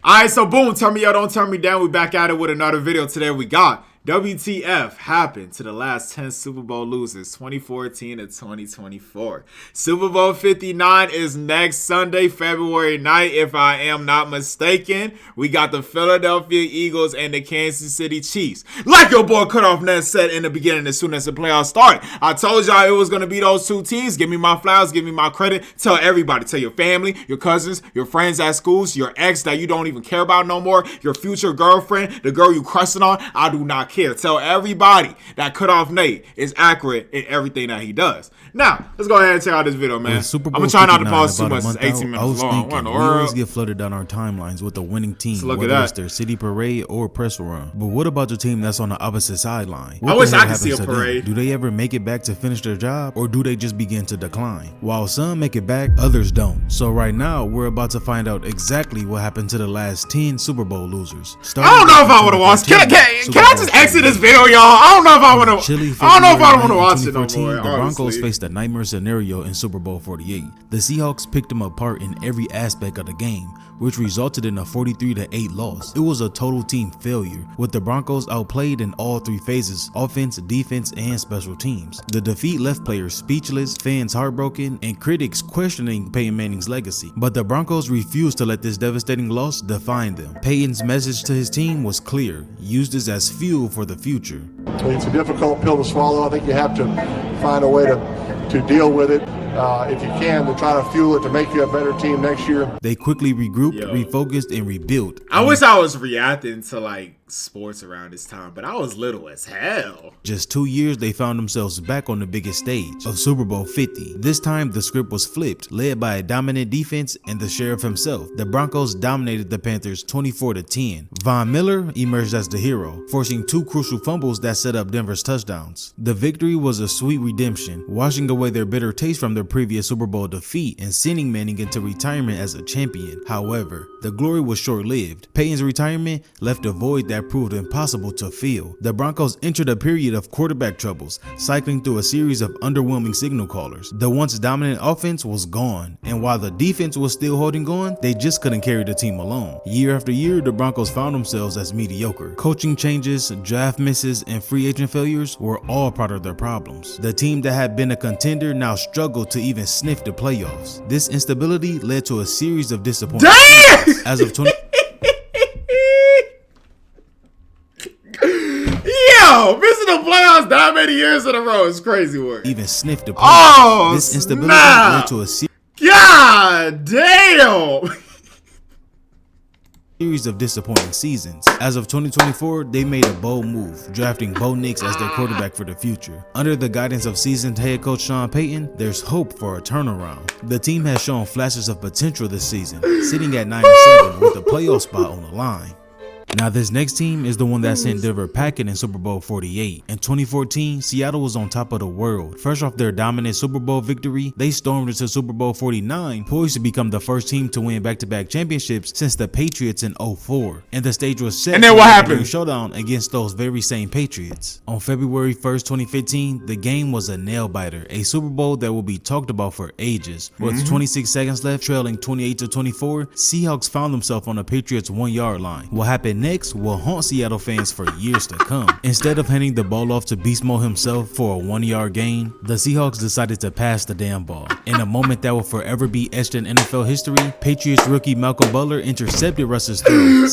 Alright, so boom, turn me up, don't turn me down. We back at it with another video. Today we got WTF happened to the last 10 Super Bowl losers, 2014 to 2024. Super Bowl 59 is next Sunday, February 9th, if I am not mistaken. We got the Philadelphia Eagles and the Kansas City Chiefs. Like your boy CutOffNate said in the beginning, as soon as the playoffs started, I told y'all it was going to be those two teams. Give me my flowers, give me my credit. Tell everybody, tell your family, your cousins, your friends at schools, your ex that you don't even care about no more, your future girlfriend, the girl you crushing on. I do not care. Tell everybody that CutOffNate is accurate in everything that he does. Now, let's go ahead and check out this video, man. I'm gonna try not to pause too much. It's 18 minutes long. What in the world? We always get flooded down our timelines with a winning team, whether it's their city parade or press run. But what about your team that's on the opposite sideline? I wish I could see a parade. Do they ever make it back to finish their job, or do they just begin to decline? While some make it back, others don't. So right now, we're about to find out exactly what happened to the last 10 Super Bowl losers. I don't know if I want to watch. Can I just exit this video, y'all? I don't know if I want to. I don't know if I want to watch it no more. The Broncos faced a nightmare scenario in Super Bowl 48. The Seahawks picked them apart in every aspect of the game, which resulted in a 43-8 loss. It was a total team failure, with the Broncos outplayed in all three phases: offense, defense, and special teams. The defeat left players speechless, fans heartbroken, and critics questioning Peyton Manning's legacy. But the Broncos refused to let this devastating loss define them. Peyton's message to his team was clear: use this as fuel for the future. It's a difficult pill to swallow. I think you have to find a way to deal with it. If you can, to try to fuel it to make you a better team next year. They quickly regrouped, refocused, and rebuilt. I wish I was reacting to like sports around this time, but I was little as hell. Just 2 years, they found themselves back on the biggest stage of Super Bowl 50. This time, the script was flipped, led by a dominant defense and the sheriff himself. The Broncos dominated the Panthers 24-10. Von Miller emerged as the hero, forcing 2 crucial fumbles that set up Denver's touchdowns. The victory was a sweet redemption, washing away their bitter taste from their previous Super Bowl defeat and sending Manning into retirement as a champion. However, the glory was short-lived. Peyton's retirement left a void that proved impossible to fill. The Broncos entered a period of quarterback troubles, cycling through a series of underwhelming signal callers. The once dominant offense was gone, and while the defense was still holding on, they just couldn't carry the team alone. Year after year, the Broncos found themselves as mediocre. Coaching changes, draft misses, and free agent failures were all part of their problems. The team that had been a contender now struggled to even sniff the playoffs. This instability led to a series of disappointments. As of 20 Yo, missing the playoffs that many years in a row is crazy work. Even sniffed the playoffs. Oh, this instability led to a God damn. series of disappointing seasons. As of 2024, they made a bold move, drafting Bo Nix as their quarterback for the future. Under the guidance of seasoned head coach Sean Payton, there's hope for a turnaround. The team has shown flashes of potential this season, sitting at 9-7 with a playoff spot on the line. Now this next team is the one that sent Denver packing in Super Bowl 48. In 2014, Seattle was on top of the world. Fresh off their dominant Super Bowl victory, they stormed into Super Bowl 49, poised to become the first team to win back-to-back championships since the Patriots in 04. And the stage was set. And then what happened? Showdown against those very same Patriots. On February 1st, 2015, the game was a nail-biter, a Super Bowl that will be talked about for ages. With 26 seconds left, trailing 28-24, Seahawks found themselves on the Patriots' 1-yard line. What happened next will haunt Seattle fans for years to come. Instead of handing the ball off to Beast Mode himself for a 1-yard gain, the Seahawks decided to pass the damn ball. In a moment that will forever be etched in NFL history, Patriots rookie Malcolm Butler intercepted Russ's throw.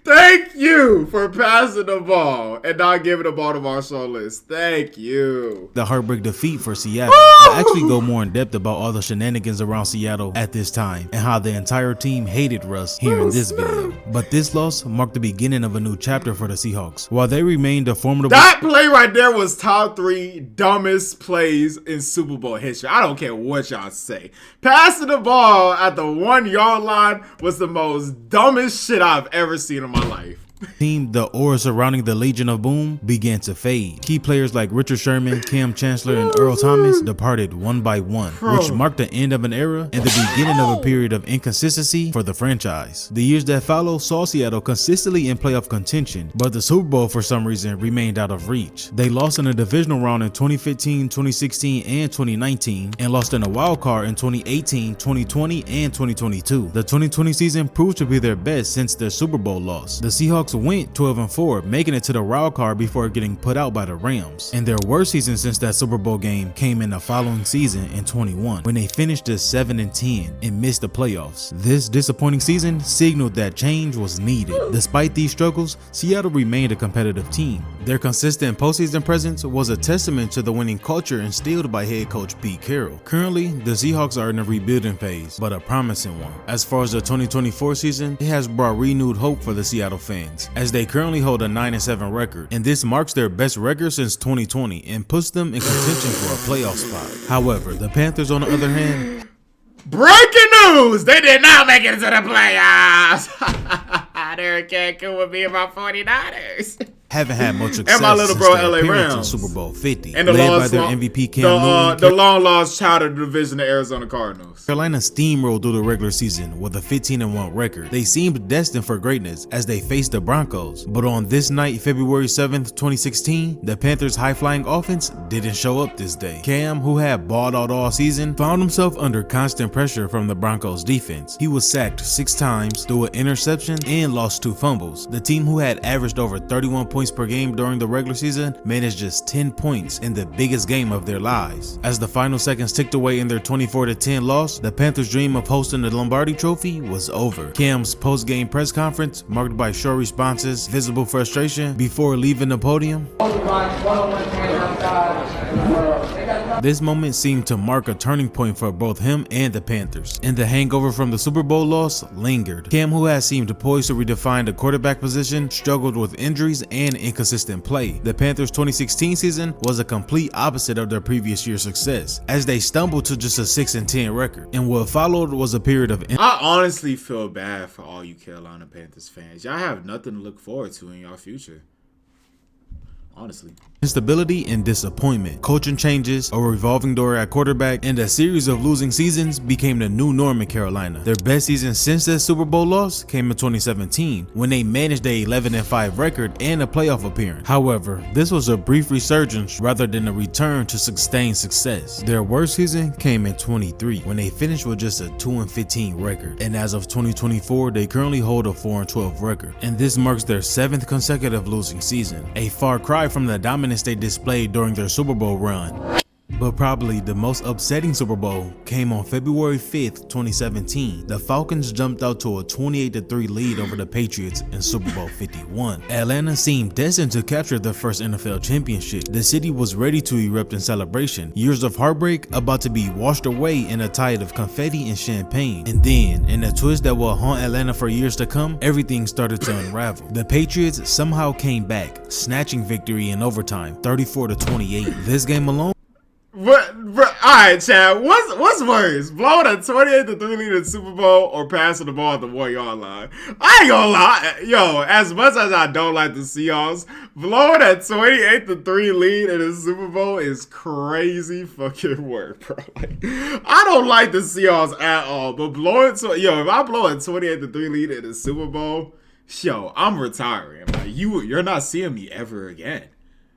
Thank you for passing the ball and not giving the ball to Marshawn Lynch. Thank you. The heartbreak defeat for Seattle. I'll actually go more in depth about all the shenanigans around Seattle at this time and how the entire team hated Russ here in this video. But this loss marked the beginning of a new chapter for the Seahawks. While they remained a formidable— That play right there was top 3 dumbest plays in Super Bowl history. I don't care what y'all say. Passing the ball at the 1-yard line was the most dumbest shit I've ever seen in my life. The aura surrounding the Legion of Boom began to fade. Key players like Richard Sherman, Cam Chancellor, and Earl Thomas departed one by one, which marked the end of an era and the beginning of a period of inconsistency for the franchise. The years that followed saw Seattle consistently in playoff contention, but the Super Bowl for some reason remained out of reach. They lost in the divisional round in 2015, 2016, and 2019, and lost in a wild card in 2018, 2020, and 2022. The 2020 season proved to be their best since their Super Bowl loss. The Seahawks went 12-4, making it to the wild card before getting put out by the Rams. And their worst season since that Super Bowl game came in the following season in 21, when they finished as 7-10 and missed the playoffs. This disappointing season signaled that change was needed. Despite these struggles, Seattle remained a competitive team. Their consistent postseason presence was a testament to the winning culture instilled by head coach Pete Carroll. Currently, the Seahawks are in a rebuilding phase, but a promising one. As far as the 2024 season, it has brought renewed hope for the Seattle fans, as they currently hold a 9-7 record, and this marks their best record since 2020 and puts them in contention for a playoff spot. However, the Panthers, on the other hand, breaking news! They did not make it to the playoffs. They're in Cancun with me and my 49ers. haven't had much success and my little bro, since their LA appearance Rams. in Super Bowl 50, and the led lost, by their MVP Cam Newton. the long lost child of the division, the Arizona Cardinals. Carolina steamrolled through the regular season with a 15-1 record. They seemed destined for greatness as they faced the Broncos, but on this night, February 7th, 2016, the Panthers' high-flying offense didn't show up this day. Cam, who had balled out all season, found himself under constant pressure from the Broncos defense. He was sacked 6 times, threw an interception, and lost 2 fumbles. The team, who had averaged over 31 points per game during the regular season, managed just 10 points in the biggest game of their lives. As the final seconds ticked away in their 24-10 loss, the Panthers' dream of hosting the Lombardi Trophy was over. Cam's post-game press conference, marked by short responses, visible frustration before leaving the podium. This moment seemed to mark a turning point for both him and the Panthers, and the hangover from the Super Bowl loss lingered. Cam, who had seemed poised to redefine the quarterback position, struggled with injuries and inconsistent play. The Panthers' 2016 season was a complete opposite of their previous year's success, as they stumbled to just a 6-10 record, and what followed was a period of I honestly feel bad for all you Carolina Panthers fans. Y'all have nothing to look forward to in your future. Honestly. instability and disappointment. Coaching changes, a revolving door at quarterback, and a series of losing seasons became the new norm in Carolina. Their best season since that Super Bowl loss came in 2017, when they managed a 11-5 record and a playoff appearance. However, this was a brief resurgence rather than a return to sustained success. Their worst season came in 23, when they finished with just a 2-15 record, and as of 2024, they currently hold a 4-12 record, and this marks their 7th consecutive losing season, a far cry from the dominance they displayed during their Super Bowl run. But probably the most upsetting Super Bowl came on February 5th, 2017. The Falcons jumped out to a 28-3 lead over the Patriots in Super Bowl 51. Atlanta seemed destined to capture their first NFL championship. The city was ready to erupt in celebration. Years of heartbreak about to be washed away in a tide of confetti and champagne. And then, in a twist that will haunt Atlanta for years to come, everything started to unravel. The Patriots somehow came back, snatching victory in overtime, 34-28. This game alone, Alright, Chad, what's worse? Blowing a 28-3 lead in the Super Bowl or passing the ball at the 1-yard line? I ain't gonna lie. Yo, as much as I don't like the Seahawks, blowing a 28-3 lead in the Super Bowl is crazy fucking work, bro. Like, I don't like the Seahawks at all, but if I blow a 28-3 lead in the Super Bowl, yo, I'm retiring. Like, you're not seeing me ever again.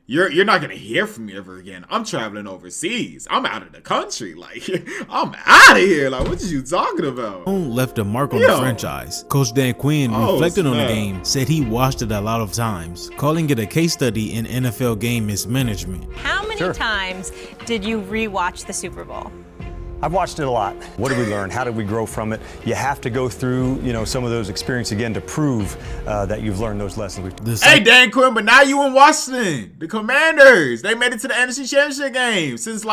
You're not gonna hear from me ever again. I'm traveling overseas. I'm out of the country. Like, I'm out of here. Like, what are you talking about? Left a mark on the franchise. Coach Dan Quinn, reflecting on the game, said he watched it a lot of times, calling it a case study in NFL game mismanagement. How many times did you rewatch the Super Bowl? I've watched it a lot. What did we learn? How did we grow from it? You have to go through, some of those experiences again to prove that you've learned those lessons. Hey, Dan Quinn, but now you in Washington. The Commanders, they made it to the NFC Championship game since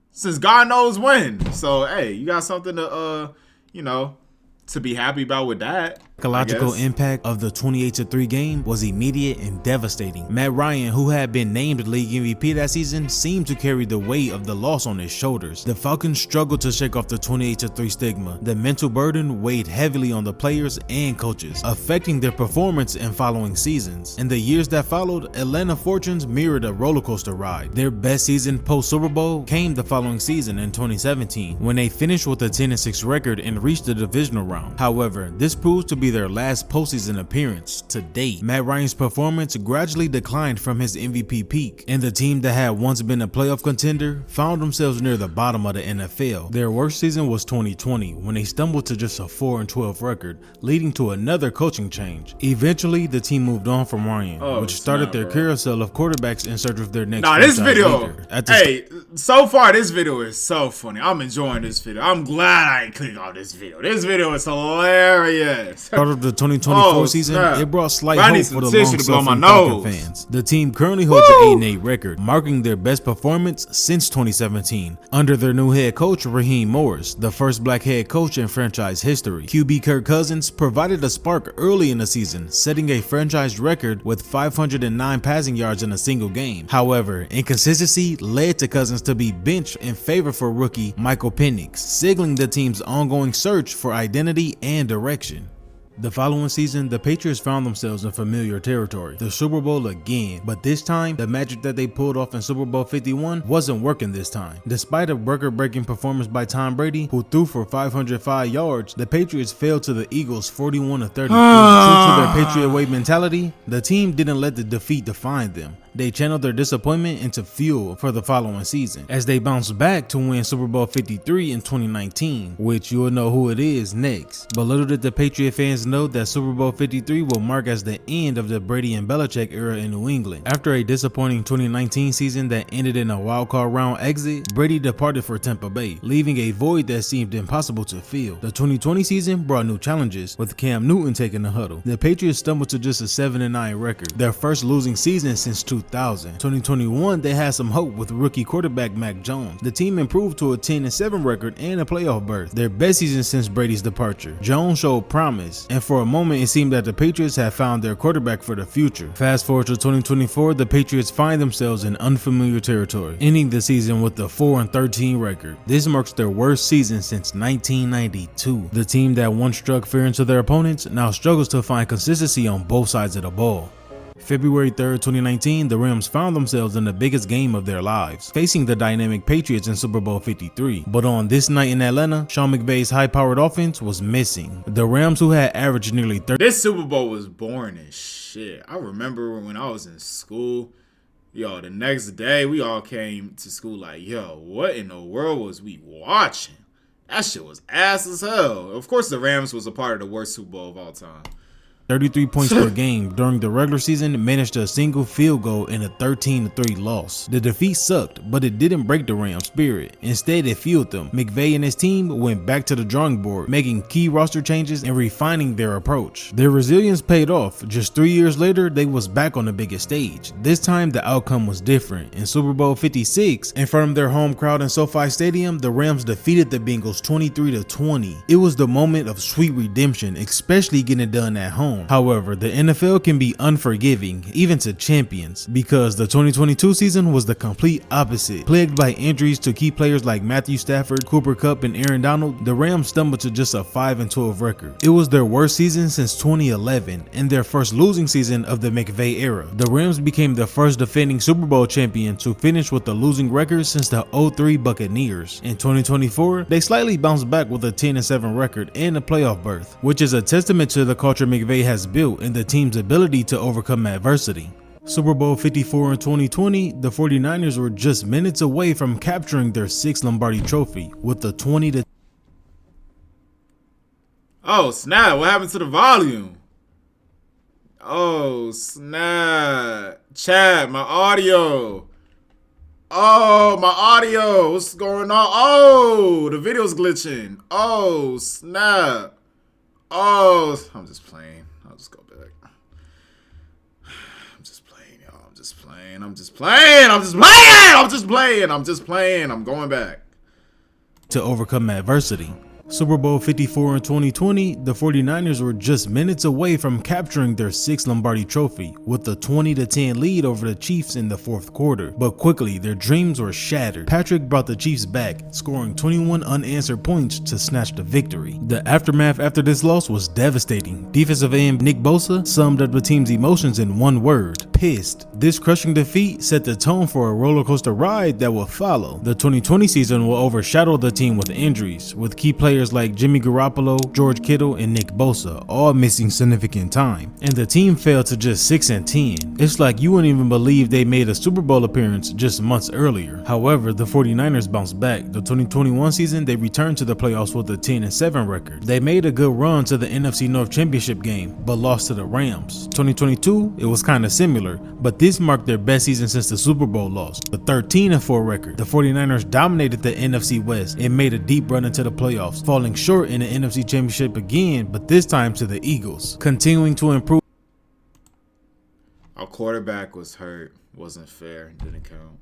since God knows when. So, hey, you got something to, to be happy about with that. Psychological impact of the 28-3 game was immediate and devastating. Matt Ryan, who had been named league MVP that season, seemed to carry the weight of the loss on his shoulders. The Falcons struggled to shake off the 28-3 stigma. The mental burden weighed heavily on the players and coaches, affecting their performance in following seasons. In the years that followed, Atlanta fortunes mirrored a roller coaster ride. Their best season post Super Bowl came the following season in 2017, when they finished with a 10-6 record and reached the divisional round. However, this proved to be their last postseason appearance to date. Matt Ryan's performance gradually declined from his MVP peak, and the team that had once been a playoff contender found themselves near the bottom of the NFL. Their worst season was 2020, when they stumbled to just a 4-12 record, leading to another coaching change. Eventually, the team moved on from Ryan, which started their carousel of quarterbacks in search of their next this video, leader. So far this video is so funny. I'm enjoying this video. I'm glad I clicked on this video. This video is hilarious. Start of the 2024 season, it brought slight hope for the long-suffering Falcon fans. The team currently holds an 8-8 record, marking their best performance since 2017. Under their new head coach, Raheem Morris, the first black head coach in franchise history. QB Kirk Cousins provided a spark early in the season, setting a franchise record with 509 passing yards in a single game. However, inconsistency led to Cousins to be benched in favor for rookie Michael Penix, signaling the team's ongoing search for identity and direction. The following season, the Patriots found themselves in familiar territory, the Super Bowl again, but this time, the magic that they pulled off in Super Bowl 51 wasn't working this time. Despite a record-breaking performance by Tom Brady, who threw for 505 yards, the Patriots fell to the Eagles 41-33. True to their Patriot way mentality, the team didn't let the defeat define them. They channeled their disappointment into fuel for the following season, as they bounced back to win Super Bowl 53 in 2019, which you'll know who it is next. But little did the Patriot fans know that Super Bowl 53 will mark as the end of the Brady and Belichick era in New England. After a disappointing 2019 season that ended in a wildcard round exit, Brady departed for Tampa Bay, leaving a void that seemed impossible to fill. The 2020 season brought new challenges, with Cam Newton taking the huddle. The Patriots stumbled to just a 7-9 record, their first losing season since 2021, they had some hope with rookie quarterback Mac Jones. The team improved to a 10-7 record and a playoff berth, their best season since Brady's departure. Jones showed promise, and for a moment it seemed that the Patriots had found their quarterback for the future. Fast forward to 2024, the Patriots find themselves in unfamiliar territory, ending the season with a 4-13 record. This marks their worst season since 1992. The team that once struck fear into their opponents now struggles to find consistency on both sides of the ball. February 3rd, 2019, the Rams found themselves in the biggest game of their lives, facing the dynamic Patriots in Super Bowl 53. But on this night in Atlanta, Sean McVay's high-powered offense was missing. The Rams, who had averaged nearly 30. This Super Bowl was boring as shit. I remember when I was in school, the next day we all came to school like, what in the world was we watching? That shit was ass as hell. Of course, the Rams was a part of the worst Super Bowl of all time. 33 points per game during the regular season, managed a single field goal in a 13-3 loss. The defeat sucked, but it didn't break the Rams' spirit. Instead, it fueled them. McVay and his team went back to the drawing board, making key roster changes and refining their approach. Their resilience paid off. Just 3 years later, they was back on the biggest stage. This time, the outcome was different. In Super Bowl 56, in front of their home crowd in SoFi Stadium, the Rams defeated the Bengals 23-20. It was the moment of sweet redemption, especially getting it done at home. However, the NFL can be unforgiving, even to champions, because the 2022 season was the complete opposite. Plagued by injuries to key players like Matthew Stafford, Cooper Kupp, and Aaron Donald, the Rams stumbled to just a 5-12 record. It was their worst season since 2011 and their first losing season of the McVay era. The Rams became the first defending Super Bowl champion to finish with a losing record since the 03 Buccaneers. In 2024, they slightly bounced back with a 10-7 record and a playoff berth, which is a testament to the culture McVay has built and the team's ability to overcome adversity. Super Bowl 54 in 2020, the 49ers were just minutes away from capturing their 6th Lombardi trophy with a 20-. Oh snap, what happened to the volume? Oh snap. Chat, my audio. Oh, my audio. What's going on? Oh, the video's glitching. Oh, snap. Oh, I'm just playing. I'll just go back. I'm just playing, y'all. I'm just playing. I'm just playing. I'm just playing. I'm just playing. I'm just playing. I'm going back. To overcome adversity. Super Bowl 54 in 2020, the 49ers were just minutes away from capturing their 6th Lombardi trophy with a 20-10 lead over the Chiefs in the 4th quarter. But quickly, their dreams were shattered. Patrick brought the Chiefs back, scoring 21 unanswered points to snatch the victory. The aftermath after this loss was devastating. Defensive end Nick Bosa summed up the team's emotions in one word: pissed. This crushing defeat set the tone for a roller coaster ride that will follow. The 2020 season will overshadow the team with injuries, with key players like Jimmy Garoppolo, George Kittle, and Nick Bosa all missing significant time, and the team fell to just 6-10. It's like you wouldn't even believe they made a Super Bowl appearance just months earlier. However, the 49ers bounced back. The 2021 season, they returned to the playoffs with a 10-7 record. They made a good run to the NFC North Championship game, but lost to the Rams. 2022, it was kind of similar, but this marked their best season since the Super Bowl loss. The 13-4 record. The 49ers dominated the NFC West and made a deep run into the playoffs, falling short in the NFC Championship again, but this time to the Eagles. Continuing to improve. Our quarterback was hurt. Wasn't fair. Didn't count.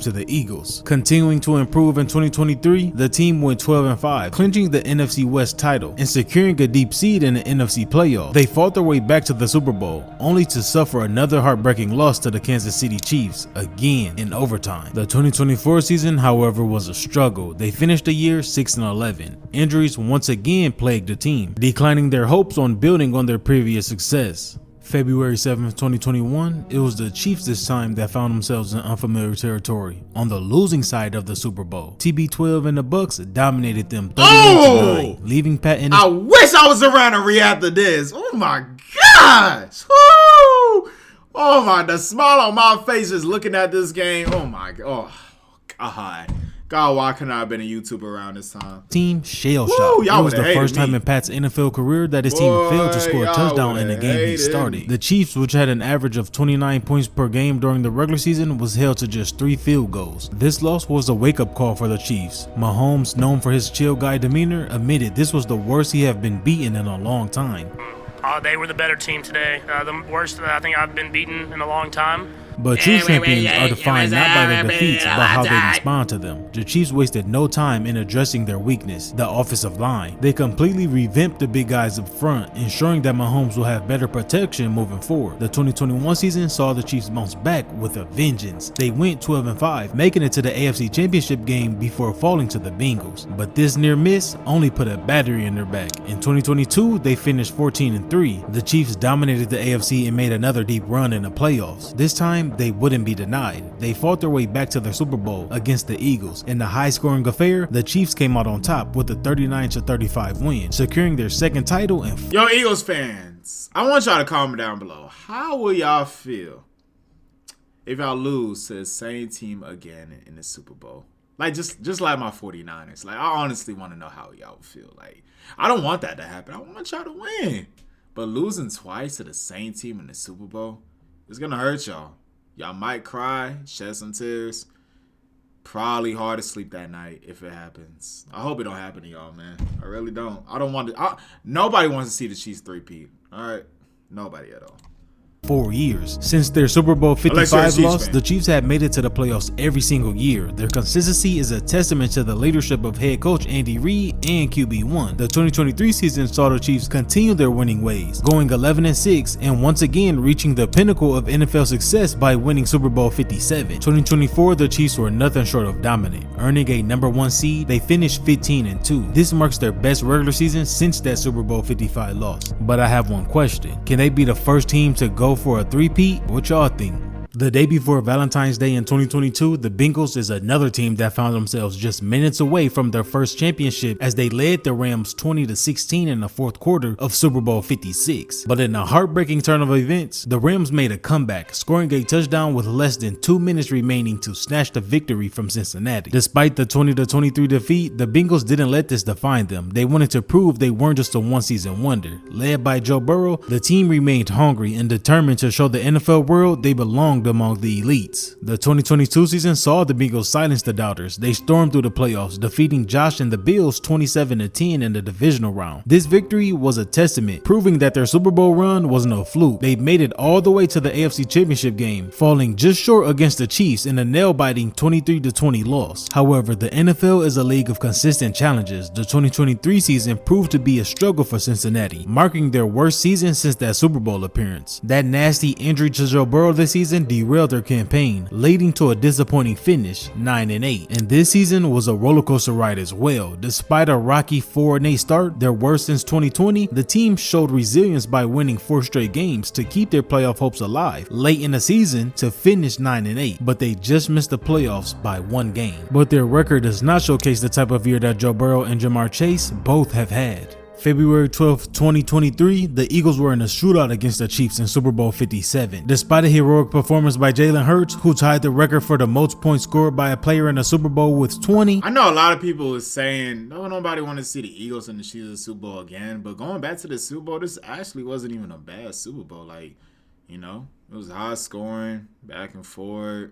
To the Eagles. Continuing to improve in 2023, the team went 12-5, clinching the NFC West title and securing a deep seed in the NFC playoff. They fought their way back to the Super Bowl, only to suffer another heartbreaking loss to the Kansas City Chiefs, again in overtime. The 2024 season, however, was a struggle. They finished the year 6-11. Injuries once again plagued the team, declining their hopes on building on their previous success. February 7th, 2021, it was the Chiefs this time that found themselves in unfamiliar territory on the losing side of the Super Bowl. TB12 and the Bucks dominated them 38-9, leaving Pat in I wish I was around to react to this. Oh my gosh. Woo! Oh my, the smile on my face just looking at this game. Oh my god. Oh god. God, why couldn't I have been a YouTuber around this time? Team shell-shocked. It was the first time in Pat's NFL career that his team failed to score a touchdown in the game he started. The Chiefs, which had an average of 29 points per game during the regular season, was held to just 3 field goals. This loss was a wake-up call for the Chiefs. Mahomes, known for his chill guy demeanor, admitted this was the worst he had been beaten in a long time. They were the better team today. The worst I think I've been beaten in a long time. But true champions are defined not by their defeats, but how they respond to them. The Chiefs wasted no time in addressing their weakness, the offensive line. They completely revamped the big guys up front, ensuring that Mahomes will have better protection moving forward. The 2021 season saw the Chiefs bounce back with a vengeance. They went 12-5, making it to the AFC Championship game before falling to the Bengals. But this near miss only put a battery in their back. In 2022, they finished 14-3. The Chiefs dominated the AFC and made another deep run in the playoffs. This time, they wouldn't be denied. They fought their way back to the Super Bowl against the Eagles. In the high-scoring affair, the Chiefs came out on top with a 39-35 win, securing their 2nd title. And yo, Eagles fans, I want y'all to comment down below. How will y'all feel if y'all lose to the same team again in the Super Bowl? Like just like my 49ers. Like, I honestly want to know how y'all feel. Like, I don't want that to happen. I want y'all to win. But losing twice to the same team in the Super Bowl, it's gonna hurt y'all. Y'all might cry, shed some tears. Probably hard to sleep that night if it happens. I hope it don't happen to y'all, man. I really don't. I don't want to. Nobody wants to see the Chiefs 3-peat. All right? Nobody at all. 4 years. Since their Super Bowl 55 loss, the Chiefs have made it to the playoffs every single year. Their consistency is a testament to the leadership of head coach Andy Reid and QB1. The 2023 season saw the Chiefs continue their winning ways, going 11-6 and once again reaching the pinnacle of NFL success by winning Super Bowl 57. 2024, the Chiefs were nothing short of dominant, earning a number 1 seed. They finished 15-2. This marks their best regular season since that Super Bowl 55 loss. But I have one question. Can they be the first team to go for a 3-peat? What y'all think? The day before Valentine's Day in 2022, the Bengals is another team that found themselves just minutes away from their first championship as they led the Rams 20-16 in the 4th quarter of Super Bowl 56. But in a heartbreaking turn of events, the Rams made a comeback, scoring a touchdown with less than 2 minutes remaining to snatch the victory from Cincinnati. Despite the 20-23 defeat, the Bengals didn't let this define them. They wanted to prove they weren't just a one-season wonder. Led by Joe Burrow, the team remained hungry and determined to show the NFL world they belong belonged among the elites. The 2022 season saw the Bengals silence the doubters. They stormed through the playoffs, defeating Josh and the Bills 27-10 in the divisional round. This victory was a testament, proving that their Super Bowl run was no fluke. They made it all the way to the AFC Championship game, falling just short against the Chiefs in a nail-biting 23-20 loss. However, the NFL is a league of consistent challenges. The 2023 season proved to be a struggle for Cincinnati, marking their worst season since that Super Bowl appearance. That nasty injury to Joe Burrow this season derailed their campaign, leading to a disappointing finish, 9-8. And this season was a roller coaster ride as well. Despite a rocky 4-8 start, their worst since 2020, the team showed resilience by winning 4 straight games to keep their playoff hopes alive late in the season to finish 9-8, but they just missed the playoffs by 1 game. But their record does not showcase the type of year that Joe Burrow and Jamar Chase both have had. February 12, 2023, the Eagles were in a shootout against the Chiefs in Super Bowl 57. Despite a heroic performance by Jalen Hurts, who tied the record for the most points scored by a player in a Super Bowl with 20. I know a lot of people is saying, no, nobody want to see the Eagles in the Chiefs in the Super Bowl again. But going back to the Super Bowl, this actually wasn't even a bad Super Bowl. Like, you know, it was high scoring, back and forth.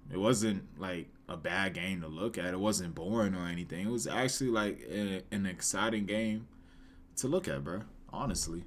It wasn't like a bad game to look at. It wasn't boring or anything. It was actually like an exciting game to look at, bro, honestly.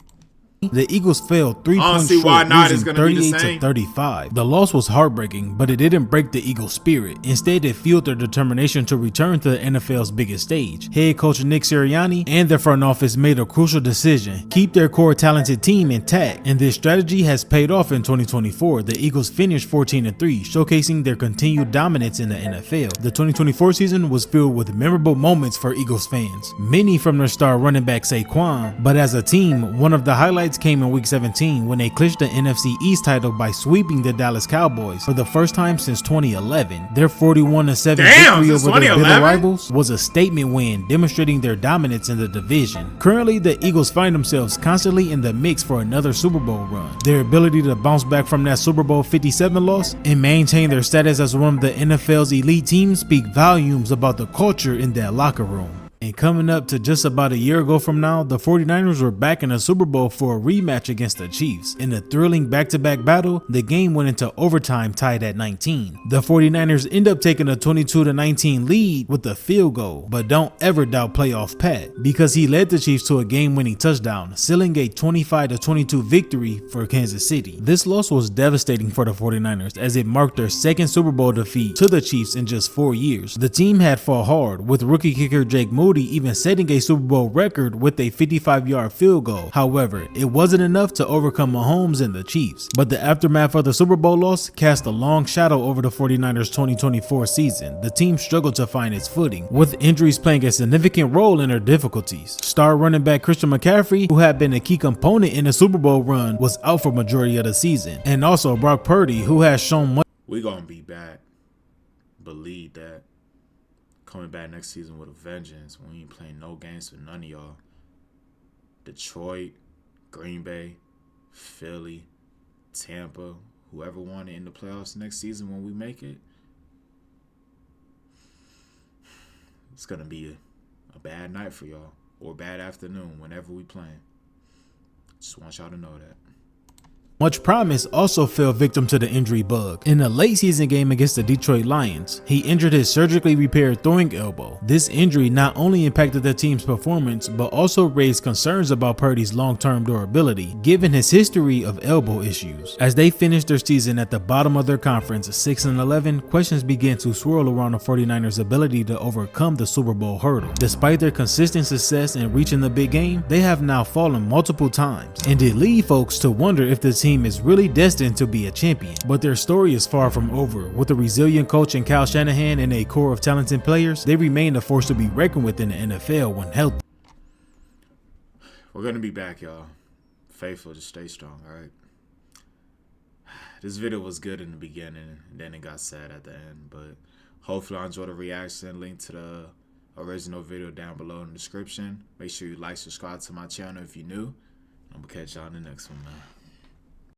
The Eagles fell 3 points see why short, not is losing gonna be the same. 38-35. The loss was heartbreaking, but it didn't break the Eagles' spirit. Instead, it fueled their determination to return to the NFL's biggest stage. Head coach Nick Sirianni and their front office made a crucial decision: keep their core talented team intact, and this strategy has paid off in 2024. The Eagles finished 14-3, showcasing their continued dominance in the NFL. The 2024 season was filled with memorable moments for Eagles fans, many from their star running back Saquon, but as a team, one of the highlights came in Week 17 when they clinched the NFC East title by sweeping the Dallas Cowboys for the first time since 2011. Their 41-7 victory over their bitter rivals was a statement win, demonstrating their dominance in the division. Currently, the Eagles find themselves constantly in the mix for another Super Bowl run. Their ability to bounce back from that Super Bowl 57 loss and maintain their status as one of the NFL's elite teams speak volumes about the culture in that locker room. And coming up to just about a year ago from now, the 49ers were back in the Super Bowl for a rematch against the Chiefs. In a thrilling back-to-back battle, the game went into overtime tied at 19. The 49ers end up taking a 22-19 lead with a field goal, but don't ever doubt playoff Pat, because he led the Chiefs to a game-winning touchdown, sealing a 25-22 victory for Kansas City. This loss was devastating for the 49ers as it marked their second Super Bowl defeat to the Chiefs in just 4 years. The team had fought hard, with rookie kicker Jake Moody even setting a Super Bowl record with a 55-yard field goal. However, it wasn't enough to overcome Mahomes and the Chiefs. But the aftermath of the Super Bowl loss cast a long shadow over the 49ers 2024 season. The team struggled to find its footing, with injuries playing a significant role in their difficulties. Star running back Christian McCaffrey, who had been a key component in the Super Bowl run, was out for majority of the season. And also Brock Purdy, who has shown much. We're going to be back. Believe that. Coming back next season with a vengeance. We ain't playing no games with none of y'all. Detroit, Green Bay, Philly, Tampa, whoever won it in the playoffs next season when we make it, it's going to be a bad night for y'all, or a bad afternoon whenever we playing. Just want y'all to know that. Much promise also fell victim to the injury bug. In a late season game against the Detroit Lions, he injured his surgically repaired throwing elbow. This injury not only impacted the team's performance, but also raised concerns about Purdy's long-term durability, given his history of elbow issues. As they finished their season at the bottom of their conference, 6-11, questions began to swirl around the 49ers' ability to overcome the Super Bowl hurdle. Despite their consistent success in reaching the big game, they have now fallen multiple times, and it leads folks to wonder if the team is really destined to be a champion. But their story is far from over. With a resilient coach in Kyle Shanahan and a core of talented players, they remain a force to be reckoned with in the NFL when healthy. We're going to be back, y'all. Faithful, just stay strong, all right? This video was good in the beginning, and then it got sad at the end, but hopefully I enjoyed the reaction. Link to the original video down below in the description. Make sure you like, subscribe to my channel if you're new. I'm going to catch y'all in the next one, man.